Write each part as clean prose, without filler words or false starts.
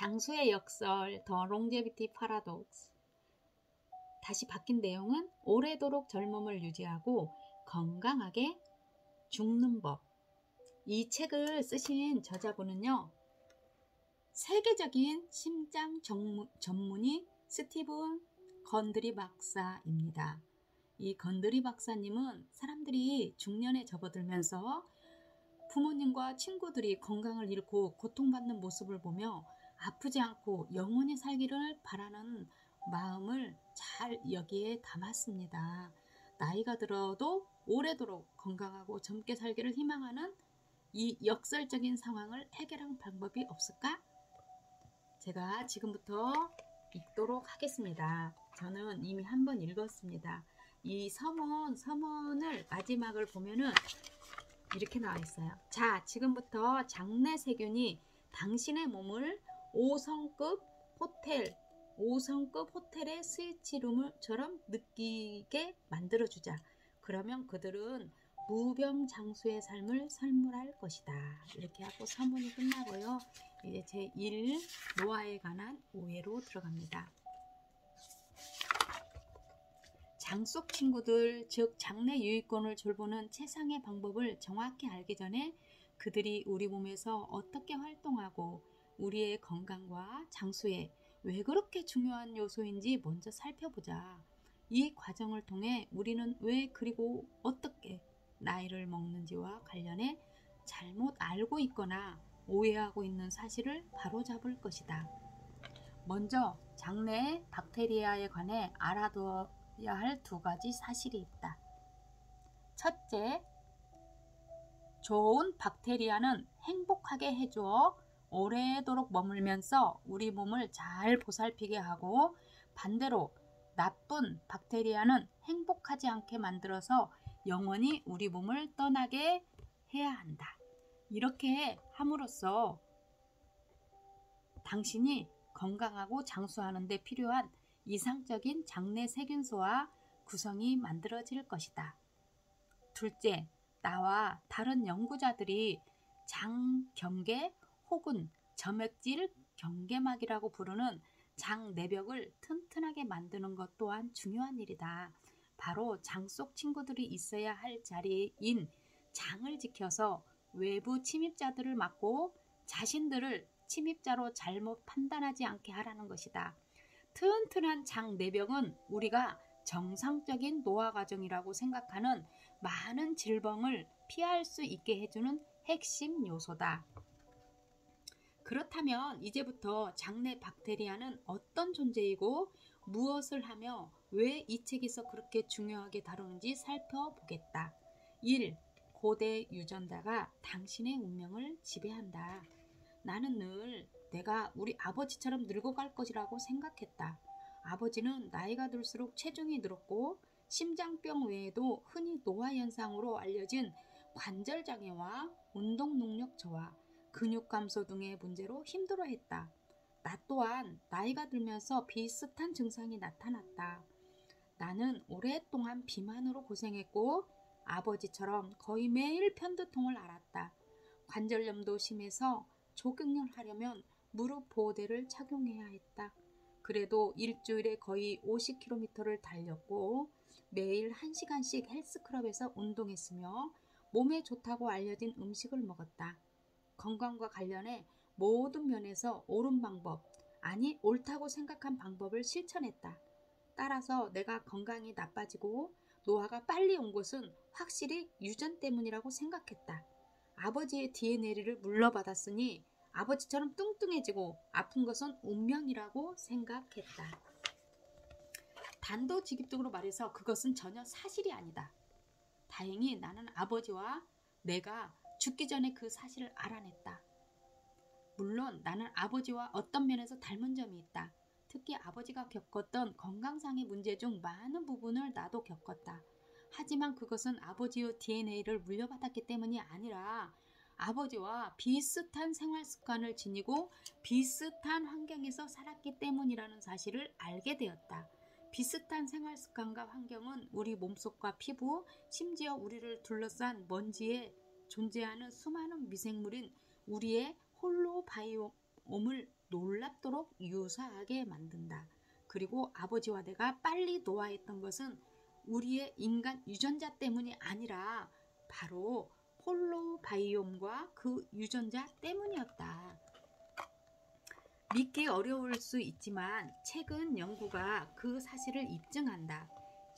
장수의 역설 더 롱제비티 파라독스. 다시 바뀐 내용은 오래도록 젊음을 유지하고 건강하게 죽는 법. 이 책을 쓰신 저자분은요, 세계적인 심장 전문의 스티븐 건드리 박사입니다. 이 건드리 박사님은 사람들이 중년에 접어들면서 부모님과 친구들이 건강을 잃고 고통받는 모습을 보며 아프지 않고 영원히 살기를 바라는 마음을 잘 여기에 담았습니다. 나이가 들어도 오래도록 건강하고 젊게 살기를 희망하는 이 역설적인 상황을 해결할 방법이 없을까? 제가 지금부터 읽도록 하겠습니다. 저는 이미 한번 읽었습니다. 이 서문을 마지막을 보면은 이렇게 나와 있어요. 자, 지금부터 장내 세균이 당신의 몸을 5성급 호텔의 스위치룸처럼 느끼게 만들어주자. 그러면 그들은 무병장수의 삶을 선물할 것이다. 이렇게 하고 서문이 끝나고요. 이제 제1 노화에 관한 오해로 들어갑니다. 장속 친구들, 즉 장내 유익권을 돌보는 최상의 방법을 정확히 알기 전에 그들이 우리 몸에서 어떻게 활동하고 우리의 건강과 장수에 왜 그렇게 중요한 요소인지 먼저 살펴보자. 이 과정을 통해 우리는 왜 그리고 어떻게 나이를 먹는지와 관련해 잘못 알고 있거나 오해하고 있는 사실을 바로잡을 것이다. 먼저 장내 박테리아에 관해 알아둬야 할 2가지 사실이 있다. 첫째, 좋은 박테리아는 행복하게 해주어 오래도록 머물면서 우리 몸을 잘 보살피게 하고, 반대로 나쁜 박테리아는 행복하지 않게 만들어서 영원히 우리 몸을 떠나게 해야 한다. 이렇게 함으로써 당신이 건강하고 장수하는 데 필요한 이상적인 장내 세균소와 구성이 만들어질 것이다. 둘째, 나와 다른 연구자들이 장경계 혹은 점액질 경계막이라고 부르는 장 내벽을 튼튼하게 만드는 것 또한 중요한 일이다. 바로 장 속 친구들이 있어야 할 자리인 장을 지켜서 외부 침입자들을 막고 자신들을 침입자로 잘못 판단하지 않게 하라는 것이다. 튼튼한 장 내벽은 우리가 정상적인 노화 과정이라고 생각하는 많은 질병을 피할 수 있게 해주는 핵심 요소다. 그렇다면 이제부터 장내 박테리아는 어떤 존재이고 무엇을 하며 왜 이 책에서 그렇게 중요하게 다루는지 살펴보겠다. 1. 고대 유전자가 당신의 운명을 지배한다. 나는 늘 내가 우리 아버지처럼 늙어갈 것이라고 생각했다. 아버지는 나이가 들수록 체중이 늘었고 심장병 외에도 흔히 노화 현상으로 알려진 관절장애와 운동 능력 저하, 근육 감소 등의 문제로 힘들어했다. 나 또한 나이가 들면서 비슷한 증상이 나타났다. 나는 오랫동안 비만으로 고생했고 아버지처럼 거의 매일 편두통을 앓았다. 관절염도 심해서 조깅을 하려면 무릎 보호대를 착용해야 했다. 그래도 일주일에 거의 50km를 달렸고 매일 1시간씩 헬스클럽에서 운동했으며 몸에 좋다고 알려진 음식을 먹었다. 건강과 관련해 모든 면에서 옳은 방법, 아니 옳다고 생각한 방법을 실천했다. 따라서 내가 건강이 나빠지고 노화가 빨리 온 것은 확실히 유전 때문이라고 생각했다. 아버지의 DNA를 물려받았으니 아버지처럼 뚱뚱해지고 아픈 것은 운명이라고 생각했다. 단도직입적으로 말해서 그것은 전혀 사실이 아니다. 다행히 나는 아버지와 내가 죽기 전에 그 사실을 알아냈다. 물론 나는 아버지와 어떤 면에서 닮은 점이 있다. 특히 아버지가 겪었던 건강상의 문제 중 많은 부분을 나도 겪었다. 하지만 그것은 아버지의 DNA를 물려받았기 때문이 아니라 아버지와 비슷한 생활 습관을 지니고 비슷한 환경에서 살았기 때문이라는 사실을 알게 되었다. 비슷한 생활 습관과 환경은 우리 몸속과 피부, 심지어 우리를 둘러싼 먼지에 존재하는 수많은 미생물인 우리의 몸을 놀랍도록 유사하게 만든다. 그리고 아버지와 내가 빨리 노화했던 것은 우리의 인간 유전자 때문이 아니라 바로 홀로바이옴과 그 유전자 때문이었다. 믿기 어려울 수 있지만 최근 연구가 그 사실을 입증한다.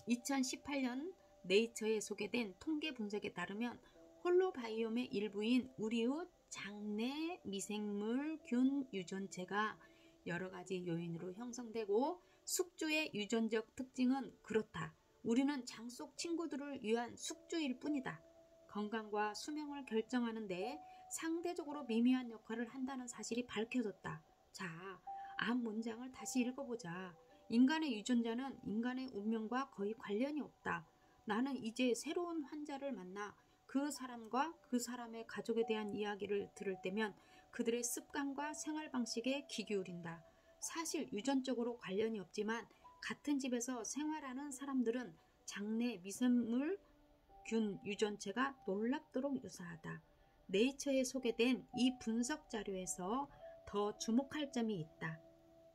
2018년 네이처에 소개된 통계 분석에 따르면 홀로바이옴의 일부인 우리의 장내 미생물균 유전체가 여러 가지 요인으로 형성되고 숙주의 유전적 특징은 그렇다. 우리는 장 속 친구들을 위한 숙주일 뿐이다. 건강과 수명을 결정하는 데 상대적으로 미미한 역할을 한다는 사실이 밝혀졌다. 자, 앞 문장을 다시 읽어보자. 인간의 유전자는 인간의 운명과 거의 관련이 없다. 나는 이제 새로운 환자를 만나 그 사람과 그 사람의 가족에 대한 이야기를 들을 때면 그들의 습관과 생활 방식에 귀 기울인다. 사실 유전적으로 관련이 없지만 같은 집에서 생활하는 사람들은 장내 미생물균 유전체가 놀랍도록 유사하다. 네이처에 소개된 이 분석 자료에서 더 주목할 점이 있다.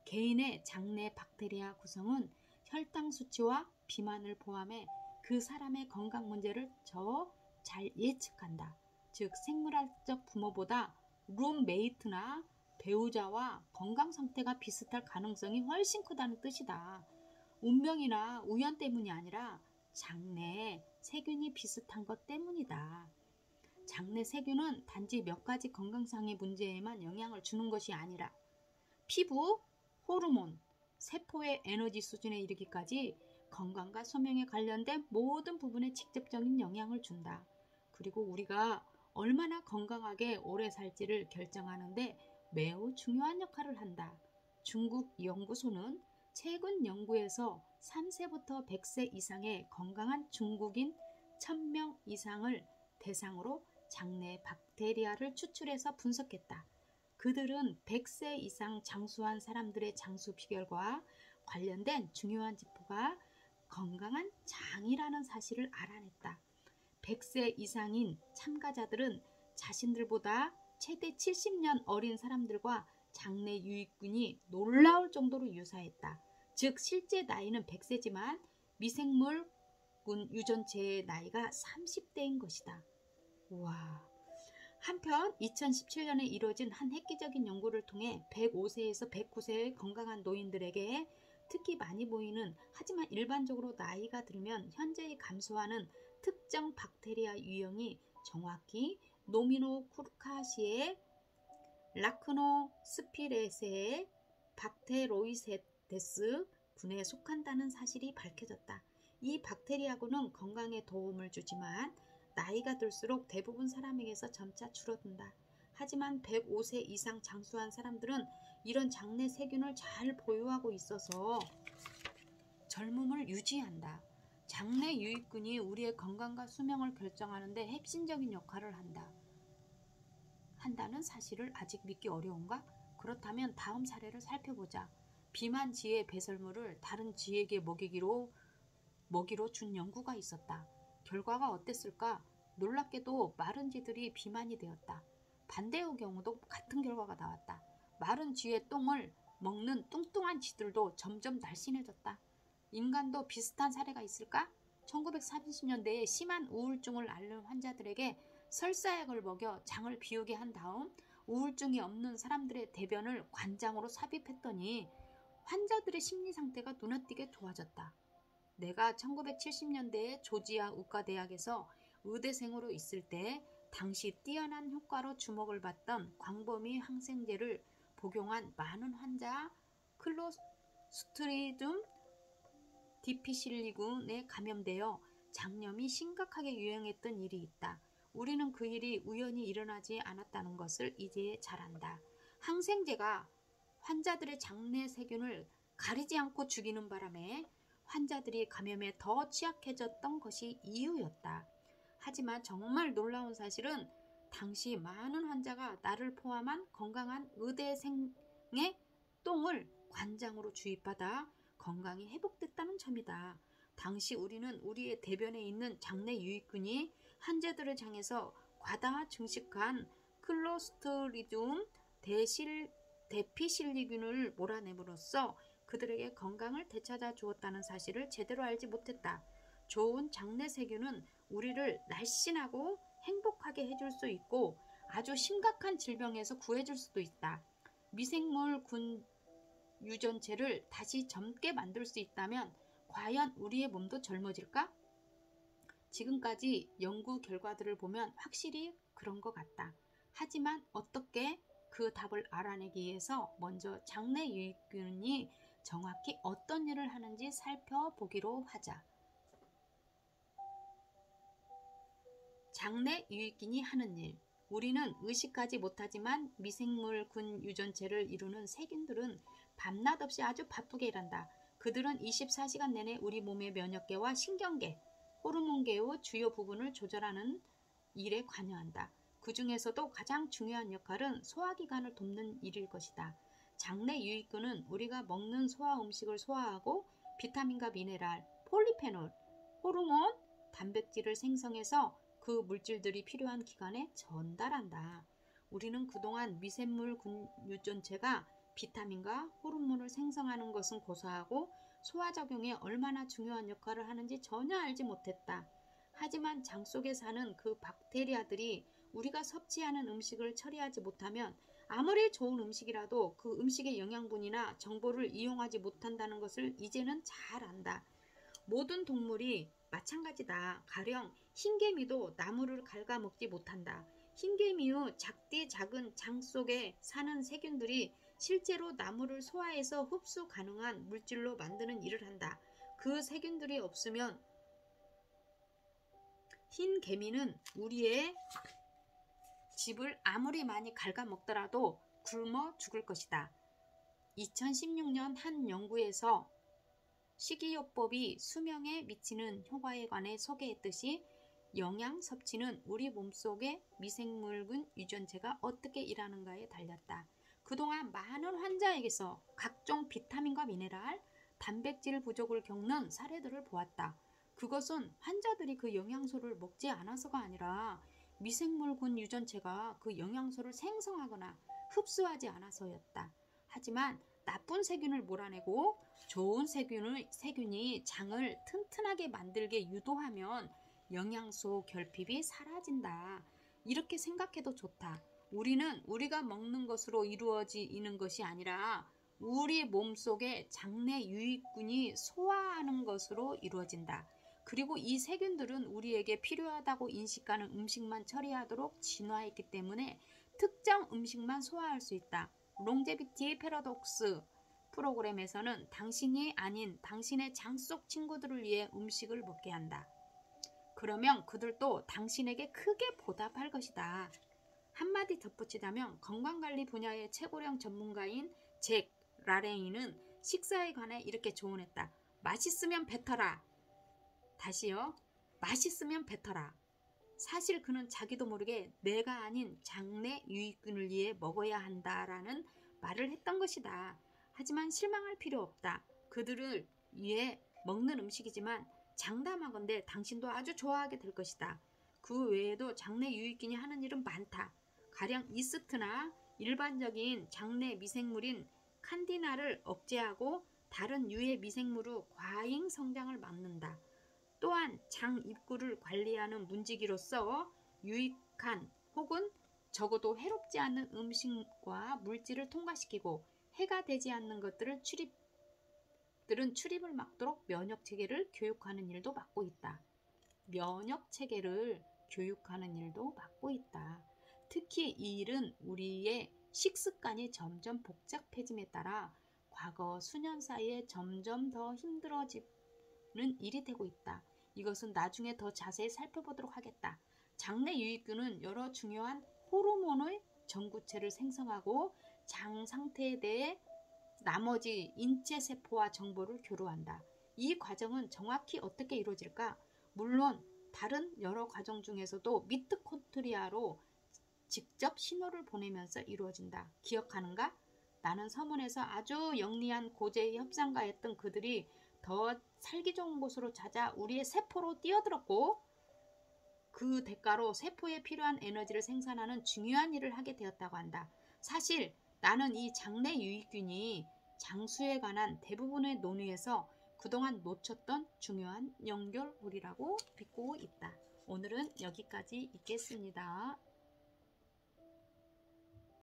개인의 장내 박테리아 구성은 혈당 수치와 비만을 포함해 그 사람의 건강 문제를 잘 예측한다. 즉 생물학적 부모보다 룸메이트나 배우자와 건강 상태가 비슷할 가능성이 훨씬 크다는 뜻이다. 운명이나 우연 때문이 아니라 장내 세균이 비슷한 것 때문이다. 장내 세균은 단지 몇 가지 건강상의 문제에만 영향을 주는 것이 아니라 피부, 호르몬, 세포의 에너지 수준에 이르기까지 건강과 수명에 관련된 모든 부분에 직접적인 영향을 준다. 그리고 우리가 얼마나 건강하게 오래 살지를 결정하는데 매우 중요한 역할을 한다. 중국 연구소는 최근 연구에서 3세부터 100세 이상의 건강한 중국인 1000명 이상을 대상으로 장내 박테리아를 추출해서 분석했다. 그들은 100세 이상 장수한 사람들의 장수 비결과 관련된 중요한 지표가 건강한 장이라는 사실을 알아냈다. 100세 이상인 참가자들은 자신들보다 최대 70년 어린 사람들과 장내 유익균이 놀라울 정도로 유사했다. 즉 실제 나이는 100세지만 미생물군 유전체의 나이가 30대인 것이다. 우와. 한편 2017년에 이루어진 한 획기적인 연구를 통해 105세에서 109세의 건강한 노인들에게 특히 많이 보이는 하지만 일반적으로 나이가 들면 현저히 감소하는 특정 박테리아 유형이 정확히 노미노쿠르카시의 라크노스피레세의 박테로이세데스 군에 속한다는 사실이 밝혀졌다. 이 박테리아군은 건강에 도움을 주지만 나이가 들수록 대부분 사람에게서 점차 줄어든다. 하지만 105세 이상 장수한 사람들은 이런 장내 세균을 잘 보유하고 있어서 젊음을 유지한다. 장내 유익균이 우리의 건강과 수명을 결정하는 데 핵심적인 역할을 한다는 사실을 아직 믿기 어려운가? 그렇다면 다음 사례를 살펴보자. 비만 쥐의 배설물을 다른 쥐에게 먹이로 준 연구가 있었다. 결과가 어땠을까? 놀랍게도 마른 쥐들이 비만이 되었다. 반대의 경우도 같은 결과가 나왔다. 마른 쥐의 똥을 먹는 뚱뚱한 쥐들도 점점 날씬해졌다. 인간도 비슷한 사례가 있을까? 1930년대에 심한 우울증을 앓는 환자들에게 설사약을 먹여 장을 비우게 한 다음 우울증이 없는 사람들의 대변을 관장으로 삽입했더니 환자들의 심리 상태가 눈에 띄게 좋아졌다. 내가 1970년대에 조지아 의과대학에서 의대생으로 있을 때 당시 뛰어난 효과로 주목을 받던 광범위 항생제를 복용한 많은 환자 클로스트리dium 디피실리군에 감염되어 장염이 심각하게 유행했던 일이 있다. 우리는 그 일이 우연히 일어나지 않았다는 것을 이제 잘 안다. 항생제가 환자들의 장내 세균을 가리지 않고 죽이는 바람에 환자들이 감염에 더 취약해졌던 것이 이유였다. 하지만 정말 놀라운 사실은 당시 많은 환자가 나를 포함한 건강한 의대생의 똥을 관장으로 주입받아 건강이 회복됐다는 점이다. 당시 우리는 우리의 대변에 있는 장내 유익균이 환자들의 장에서 과다 증식한 클로스트리dium 대피실리균을 몰아내므로써 그들에게 건강을 되찾아 주었다는 사실을 제대로 알지 못했다. 좋은 장내 세균은 우리를 날씬하고 행복하게 해줄 수 있고 아주 심각한 질병에서 구해줄 수도 있다. 미생물 군 유전체를 다시 젊게 만들 수 있다면 과연 우리의 몸도 젊어질까? 지금까지 연구 결과들을 보면 확실히 그런 것 같다. 하지만 어떻게 그 답을 알아내기 위해서 먼저 장내 유익균이 정확히 어떤 일을 하는지 살펴보기로 하자. 장내 유익균이 하는 일. 우리는 의식하지 못하지만 미생물군 유전체를 이루는 세균들은 밤낮 없이 아주 바쁘게 일한다. 그들은 24시간 내내 우리 몸의 면역계와 신경계, 호르몬계의 주요 부분을 조절하는 일에 관여한다. 그 중에서도 가장 중요한 역할은 소화기관을 돕는 일일 것이다. 장내 유익균은 우리가 먹는 소화 음식을 소화하고 비타민과 미네랄, 폴리페놀, 호르몬, 단백질을 생성해서 그 물질들이 필요한 기관에 전달한다. 우리는 그동안 미생물 유전체가 비타민과 호르몬을 생성하는 것은 고사하고 소화작용에 얼마나 중요한 역할을 하는지 전혀 알지 못했다. 하지만 장 속에 사는 그 박테리아들이 우리가 섭취하는 음식을 처리하지 못하면 아무리 좋은 음식이라도 그 음식의 영양분이나 정보를 이용하지 못한다는 것을 이제는 잘 안다. 모든 동물이 마찬가지다. 가령 흰개미도 나무를 갉아먹지 못한다. 흰개미의 작디 작은 장 속에 사는 세균들이 실제로 나무를 소화해서 흡수 가능한 물질로 만드는 일을 한다. 그 세균들이 없으면 흰개미는 우리의 집을 아무리 많이 갉아먹더라도 굶어 죽을 것이다. 2016년 한 연구에서 식이요법이 수명에 미치는 효과에 관해 소개했듯이 영양 섭취는 우리 몸속의 미생물군 유전체가 어떻게 일하는가에 달렸다. 그동안 많은 환자에게서 각종 비타민과 미네랄, 단백질 부족을 겪는 사례들을 보았다. 그것은 환자들이 그 영양소를 먹지 않아서가 아니라 미생물군 유전체가 그 영양소를 생성하거나 흡수하지 않아서였다. 하지만 나쁜 세균을 몰아내고 좋은 세균이 장을 튼튼하게 만들게 유도하면 영양소 결핍이 사라진다. 이렇게 생각해도 좋다. 우리는 우리가 먹는 것으로 이루어지는 것이 아니라 우리 몸속에 장내 유익균이 소화하는 것으로 이루어진다. 그리고 이 세균들은 우리에게 필요하다고 인식하는 음식만 처리하도록 진화했기 때문에 특정 음식만 소화할 수 있다. 롱제비티 패러독스 프로그램에서는 당신이 아닌 당신의 장 속 친구들을 위해 음식을 먹게 한다. 그러면 그들도 당신에게 크게 보답할 것이다. 한마디 덧붙이자면 건강관리 분야의 최고령 전문가인 잭 라레이는 식사에 관해 이렇게 조언했다. 맛있으면 뱉어라. 다시요. 맛있으면 뱉어라. 사실 그는 자기도 모르게 내가 아닌 장내 유익균을 위해 먹어야 한다라는 말을 했던 것이다. 하지만 실망할 필요 없다. 그들을 위해 먹는 음식이지만 장담하건대 당신도 아주 좋아하게 될 것이다. 그 외에도 장내 유익균이 하는 일은 많다. 가령 이스트나 일반적인 장내 미생물인 칸디나를 억제하고 다른 유해 미생물의 과잉 성장을 막는다. 또한 장 입구를 관리하는 문지기로서 유익한 혹은 적어도 해롭지 않은 음식과 물질을 통과시키고 해가 되지 않는 것들은 출입을 막도록 면역체계를 교육하는 일도 맡고 있다. 면역체계를 교육하는 일도 맡고 있다. 특히 이 일은 우리의 식습관이 점점 복잡해짐에 따라 과거 수년 사이에 점점 더 힘들어지는 일이 되고 있다. 이것은 나중에 더 자세히 살펴보도록 하겠다. 장내 유익균은 여러 중요한 호르몬의 전구체를 생성하고 장 상태에 대해 나머지 인체 세포와 정보를 교류한다. 이 과정은 정확히 어떻게 이루어질까? 물론 다른 여러 과정 중에서도 미토콘드리아로 직접 신호를 보내면서 이루어진다. 기억하는가? 나는 서문에서 아주 영리한 고제의 협상가였던 그들이 더 살기 좋은 곳으로 찾아 우리의 세포로 뛰어들었고 그 대가로 세포에 필요한 에너지를 생산하는 중요한 일을 하게 되었다고 한다. 사실 나는 이 장내 유익균이 장수에 관한 대부분의 논의에서 그동안 놓쳤던 중요한 연결고리라고 믿고 있다. 오늘은 여기까지 있겠습니다.